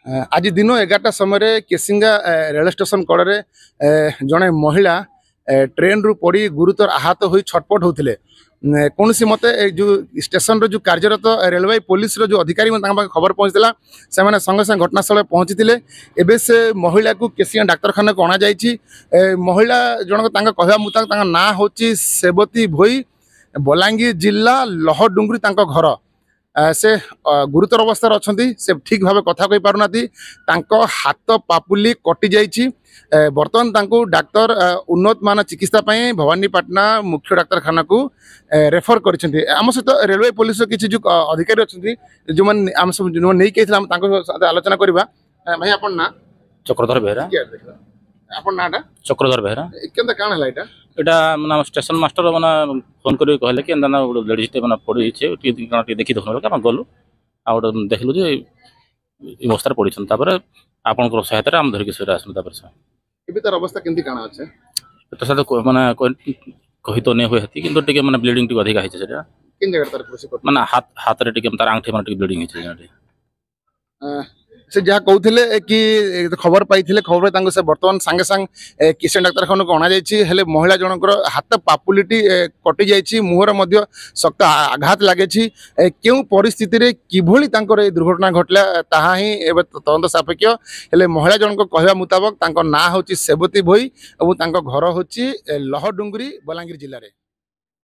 आज दिन 11टा समय केसिंगा रेल स्टेशन कड़े जड़े महिला ट्रेन रु पड़ी गुरुतर आहत हो छटपट होते कौन सी मत जो स्टेशन रो जो कार्यरत रेलवे पुलिस रो जो अधिकारी खबर पहुंचला से मैंने संगे संगे घटनास्थल पहुंची एवं से महिला को केसिंगा डाक्तखाना को अणा महिला जनक कहवा मुताबिक ना हूँ सेवती भोई बलांगीर जिला लहडुंगरी घर से गुरुतर अवस्था अच्छा से ठीक भाव कथा कही पारना हाथ पापुली कटि जाइए बर्तमान डाक्तर उन्नत मान चिकित्सा भवानीपाटना मुख्य डाक्तखाना को रेफर कर सहित रेलवे पुलिस किसी जो अधिकारी अच्छा जो आम सब जो नहीं आलोचना करवा भाई आप ना चक्रधर बेहरा आपन नाटा चक्रधर बेहरा केनता काण हला एटा एटा माने स्टेशन मास्टर माने फोन करी कहले कि एंदा लेडीज टे माने पड़ी छे टी देखि देखन का गलु आ देखलु जे ई अवस्था पड़ी छन तापर आपन को सहायता हम धर के सरा आसन तापर से एबे तार अवस्था केनती काण अछि तो साथ माने कहि तो नै होय हती किंतु टिके माने ब्लीडिंग टी अधिक आइ छे सेटा किन जगह तार कृषि कर माने हाथ रे टिके तार आंगठी माने टिके ब्लीडिंग छे जेटा से जहाँ कहते कि खबर पाई खबर से बर्तमान सांगे सांग किशन डाक्तखाना को अणा महिला जनकर हाथ पापुलीटी कटि जाइए मुहर शक्त आघात लगे क्यों परिस्थिति किभली दुर्घटना घटला ताहा ही तदंत सापेक्ष हेले महिला जनक कहवा मुताबक ना हूँ सेवती भोई और घर हूँ लहडुंगरी बलांगीर जिले में।